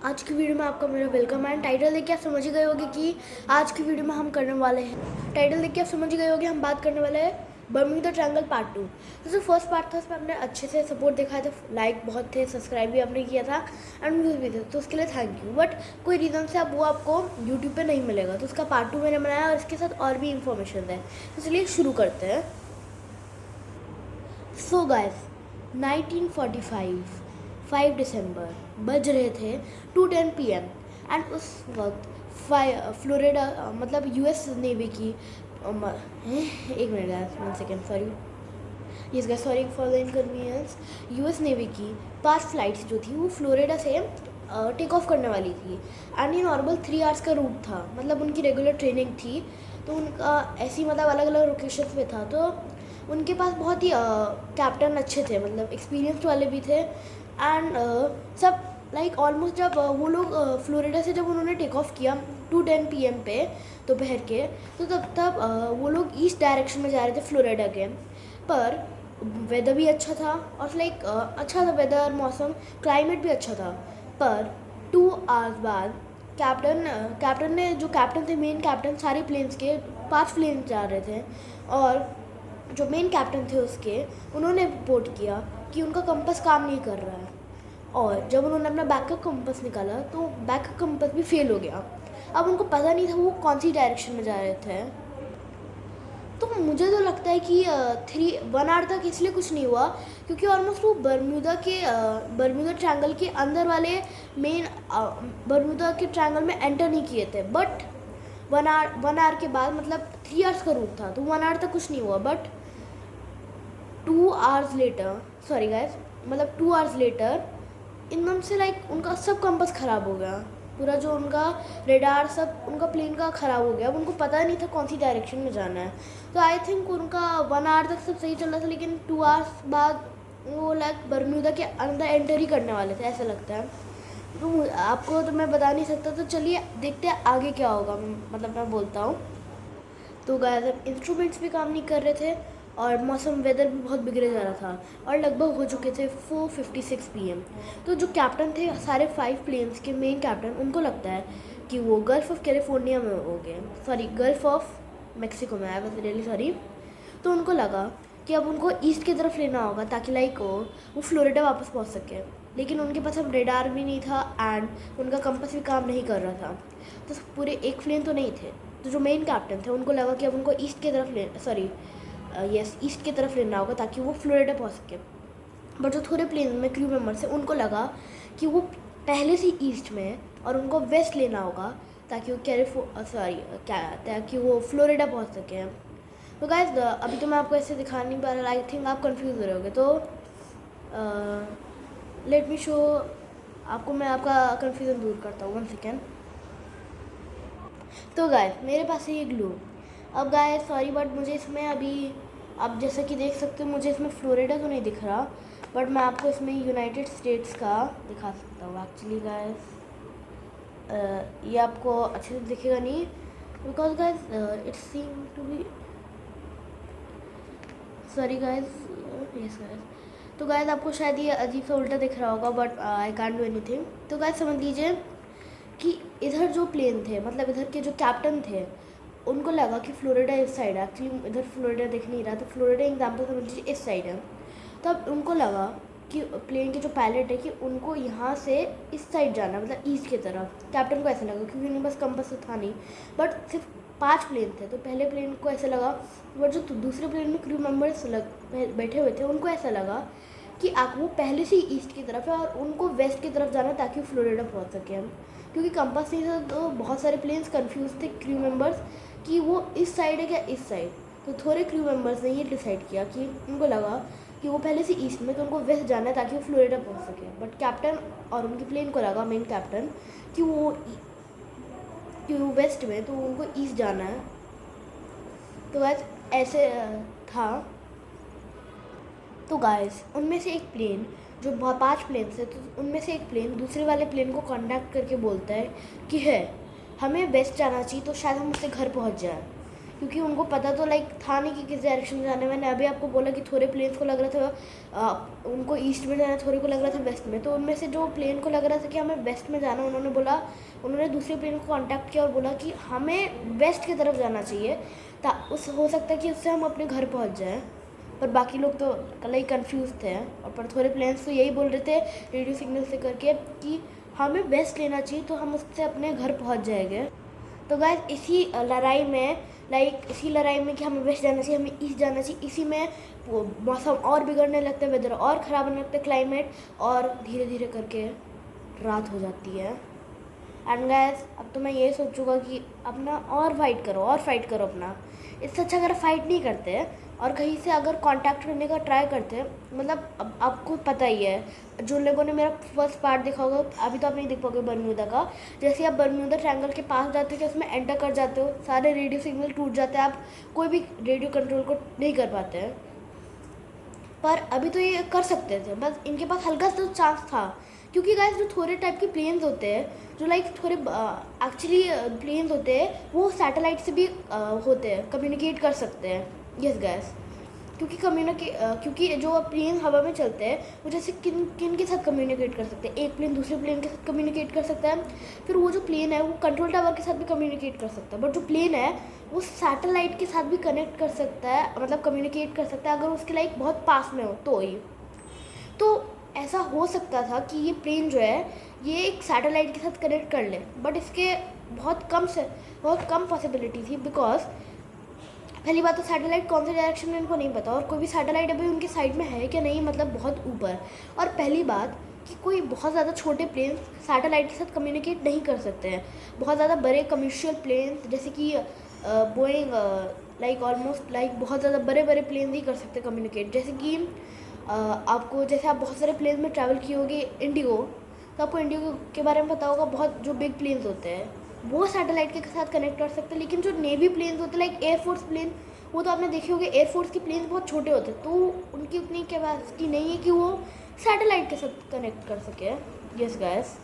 आज की वीडियो में आपका मेरा वेलकम एंड टाइटल देख के आप समझ ही गए होंगे कि आज की वीडियो में हम करने वाले हैं। टाइटल देख के आप समझ ही गए होंगे हम बात करने वाले हैं बर्म्यूडा ट्रायंगल पार्ट 2। तो जो फर्स्ट पार्ट था उसमें हमने अच्छे से सपोर्ट दिखाया था, लाइक बहुत थे, सब्सक्राइब भी आपने किया था एंड व्यूज़ भी थे, तो उसके लिए थैंक यू। बट कोई रीज़न से अब वो आपको यूट्यूब पर नहीं मिलेगा, तो उसका पार्ट 2 मैंने बनाया और इसके साथ और भी इंफॉर्मेशन है। तो चलिए शुरू करते हैं। सो गाइस 1945 5 दिसंबर बज रहे थे 2:10 PM एंड उस वक्त फ्लोरिडा मतलब यूएस नेवी की एक minute guys, 1 second, sorry. Yes guys, sorry for the inconvenience. US navy की 5 फ्लाइट्स जो थी वो फ्लोरिडा से टेक ऑफ करने वाली थी एंड ये नॉर्मल 3 आवर्स का रूट था, मतलब उनकी रेगुलर ट्रेनिंग थी। तो उनका ऐसी मतलब अलग अलग लोकेशन पे था, तो उनके पास बहुत ही कैप्टन अच्छे थे, मतलब एक्सपीरियंस्ड वाले भी थे एंड सब लाइक ऑलमोस्ट जब वो लोग फ्लोरिडा से जब उन्होंने टेक ऑफ किया 2:10 PM पे दोपहर के, तो तब वो लोग ईस्ट डायरेक्शन में जा रहे थे फ्लोरिडा के। पर वेदर भी अच्छा था और लाइक अच्छा था वेदर, मौसम, क्लाइमेट भी अच्छा था। पर 2 आवर्स बाद कैप्टन ने, जो कैप्टन थे, मेन कैप्टन, सारे प्लेन्स के 5 प्लेन जा रहे थे और जो मेन कैप्टन थे उसके, उन्होंने रिपोर्ट किया कि उनका कंपास काम नहीं कर रहा है। और जब उन्होंने अपना बैकअप कंपास निकाला तो बैकअप कंपास भी फेल हो गया। अब उनको पता नहीं था वो कौन सी डायरेक्शन में जा रहे थे। तो मुझे तो लगता है कि 1 आवर तक इसलिए कुछ नहीं हुआ क्योंकि ऑलमोस्ट वो बर्म्यूदा ट्रायंगल के अंदर वाले मेन बर्म्यूदा के ट्रायंगल में एंटर नहीं किए थे। बट 1 आवर के बाद, मतलब 3 आवर्स का रूट था, तो 1 आवर तक कुछ नहीं हुआ। But 2 hours later, sorry guys, मतलब 2 आवर्स लेटर एकदम से लाइक उनका सब कंपास ख़राब हो गया, पूरा जो उनका रेडार सब उनका प्लेन का ख़राब हो गया। अब उनको पता नहीं था कौन सी डायरेक्शन में जाना है। तो आई थिंक उनका 1 आवर तक सब सही चल रहा था, लेकिन 2 आवर्स बाद वो लाइक बर्म्यूदा के अंदर एंटर ही करने वाले थे, ऐसा लगता है। तो आपको तो मैं बता नहीं सकता, तो चलिए देखते हैं आगे क्या होगा, मतलब मैं बोलता हूँ। तो गाइस अब इंस्ट्रूमेंट्स भी काम नहीं कर रहे थे और मौसम वेदर भी बहुत बिगड़े जा रहा था और लगभग हो चुके थे 4:56 PM। तो जो कैप्टन थे सारे 5 प्लेन्स के मेन कैप्टन, उनको लगता है कि वो गल्फ ऑफ कैलिफोर्निया में हो गए, सॉरी गल्फ ऑफ मेक्सिको में, आई वाज रियली सॉरी। तो उनको लगा कि अब उनको ईस्ट की तरफ लेना होगा ताकि लाइक वो फ्लोरिडा वापस पहुंच सके। लेकिन उनके पास अब रेडार भी नहीं था एंड उनका कंपास भी काम नहीं कर रहा था, तो पूरे एक प्लेन तो नहीं थे। तो जो मेन कैप्टन थे उनको लगा कि अब उनको ईस्ट की तरफ ईस्ट की तरफ लेना होगा ताकि वो फ्लोरिडा पहुंच सके। बट जो थोड़े प्लेन में क्रू मेम्बर्स थे उनको लगा कि वो पहले से ईस्ट में और उनको वेस्ट लेना होगा ताकि वो ताकि वो फ्लोरिडा पहुंच सके। तो गाइस अभी तो मैं आपको ऐसे दिखा नहीं पा रहा, आई थिंक आप कंफ्यूज हो रहे होगे, तो लेट मी शो आपको, मैं आपका कन्फ्यूज़न दूर करता हूँ, 1 सेकेंड। तो गाइस मेरे पास है ये ग्लू। अब गाइस सॉरी बट मुझे इसमें अभी, आप जैसा कि देख सकते हो, मुझे इसमें फ्लोरिडा तो नहीं दिख रहा, बट मैं आपको इसमें यूनाइटेड स्टेट्स का दिखा सकता हूँ एक्चुअली गाइस। ये आपको अच्छे से दिखेगा नहीं because guys it's seem to be, sorry guys, yes guys. तो गाइस आपको शायद ये अजीब सा उल्टा दिख रहा होगा, but I can't do anything. तो गाइस समझ लीजिए कि इधर जो प्लेन थे, मतलब इधर के जो कैप्टन थे, उनको लगा कि फ्लोरिडा इस साइड है। एक्चुअली इधर फ्लोरिडा दिख नहीं रहा, तो फ्लोरिडा एग्जाम्पल समझ लीजिए इस साइड है। तब उनको लगा कि प्लेन के जो पायलट है कि उनको यहाँ से इस साइड जाना, मतलब ईस्ट की तरफ। कैप्टन को ऐसा लगा क्योंकि उनके पास कंपास तो था नहीं, बट सिर्फ 5 प्लेन थे, तो पहले प्लेन को ऐसा लगा। बट जो दूसरे प्लेन में क्रू मेम्बर्स बैठे हुए थे उनको ऐसा लगा कि आप वो पहले से ही ईस्ट की तरफ है और उनको वेस्ट की तरफ जाना ताकि वो फ्लोरिडा पहुँच सके। क्योंकि कंपास नहीं था तो बहुत सारे प्लेन्स कंफ्यूज थे, क्रू मेम्बर्स, कि वो इस साइड है क्या इस साइड। तो थोड़े क्रू मेम्बर्स ने ये डिसाइड किया कि उनको लगा कि वो पहले से ईस्ट में, तो उनको वेस्ट जाना है ताकि वो फ्लोरिडा पहुंच सके। बट कैप्टन और उनकी प्लेन को लगा, मेन कैप्टन, कि वो वेस्ट में, तो उनको ईस्ट जाना है। तो गाइस ऐसे था। तो गाइस उनमें से एक प्लेन, जो 5 प्लेन थे, तो उनमें से एक प्लेन दूसरे वाले प्लेन को कॉन्टैक्ट करके बोलता है कि है हमें वेस्ट जाना चाहिए, तो शायद हम उससे घर पहुंच जाए। क्योंकि उनको पता तो लाइक था नहीं कि किस डायरेक्शन में जाना है। मैंने अभी आपको बोला कि थोड़े प्लेन्स को लग रहा था उनको ईस्ट में जाना, थोड़े को लग रहा था वेस्ट में। तो उनमें से जो प्लेन को लग रहा था कि हमें वेस्ट में जाना, उन्होंने दूसरे प्लेन को कांटेक्ट किया और बोला कि हमें वेस्ट की तरफ जाना चाहिए, उस हो सकता है कि उससे हम अपने घर पहुंच जाएं। पर बाकी लोग तो कल ही कन्फ्यूज़ थे, और पर थोड़े प्लेन्स तो यही बोल रहे थे रेडियो सिग्नल से करके कि हमें वेस्ट लेना चाहिए, तो हम उससे अपने घर पहुंच जाएंगे। तो गाइस इसी लड़ाई में कि हमें वेस्ट जाना चाहिए, हमें ईस्ट जाना चाहिए, इसी में मौसम और बिगड़ने लगता है, वेदर और ख़राब होने लगता है, क्लाइमेट, और धीरे धीरे करके रात हो जाती है। एंड गाइस अब तो मैं ये सोचूंगा कि अपना और फाइट करो अपना। इससे अच्छा अगर फाइट नहीं करते और कहीं से अगर कांटेक्ट करने का ट्राई करते, मतलब अब आपको पता ही है, जो लोगों ने मेरा फर्स्ट पार्ट देखा होगा, अभी तो आप नहीं देख पाओगे बर्म्यूदा का। जैसे आप बर्म्यूदा ट्रायंगल के पास जाते हो कि उसमें एंटर कर जाते हो, सारे रेडियो सिग्नल टूट जाते हैं, आप कोई भी रेडियो कंट्रोल को नहीं कर पाते हैं। पर अभी तो ये कर सकते थे, बस इनके पास हल्का सा चांस था, क्योंकि गाइस जो थोड़े टाइप के प्लेन्स होते हैं, जो लाइक थोड़े एक्चुअली प्लेन्स होते हैं, वो सैटेलाइट से भी होते हैं, कम्युनिकेट कर सकते हैं। यस गाइस, क्योंकि जो प्लेन हवा में चलते हैं वो जैसे किन किन के साथ कम्युनिकेट कर सकते हैं, एक प्लेन दूसरे प्लेन के साथ कम्युनिकेट कर सकता है, फिर वो जो प्लेन है वो कंट्रोल टावर के साथ भी कम्युनिकेट कर सकता है, बट जो प्लेन है वो सैटेलाइट के साथ भी कनेक्ट कर सकता है, मतलब कम्युनिकेट कर सकता है, अगर उसके लाइक बहुत पास में हो तो ही। तो ऐसा हो सकता था कि ये प्लेन जो है ये एक सैटेलाइट के साथ कनेक्ट कर ले, बट इसके बहुत कम पॉसिबिलिटी थी, बिकॉज पहली बात तो सैटेलाइट कौन से डायरेक्शन में इनको नहीं पता, और कोई भी सैटेलाइट अभी उनकी साइड में है क्या नहीं, मतलब बहुत ऊपर। और पहली बात कि कोई बहुत ज़्यादा छोटे प्लेन सैटेलाइट के साथ कम्युनिकेट नहीं कर सकते हैं। बहुत ज़्यादा बड़े कमर्शियल प्लेन जैसे कि बोइंग, लाइक ऑलमोस्ट लाइक बहुत ज़्यादा बड़े बड़े प्लेन ही कर सकते हैं कम्युनिकेट। जैसे कि जैसे आप बहुत सारे प्लेन में ट्रैवल किए होगे इंडिगो, तो आपको इंडिगो के बारे में पता होगा, बहुत जो बिग प्लेन्स होते हैं वो सैटेलाइट के साथ कनेक्ट कर सकते हैं। लेकिन जो नेवी प्लेन्स होते हैं लाइक एयरफोर्स प्लेन, वो तो आपने देखे होंगे, एयरफोर्स के प्लेन्स बहुत छोटे होते हैं, तो उनकी उतनी कैपेसिटी नहीं है कि वो सैटेलाइट के साथ कनेक्ट कर सके। Yes guys.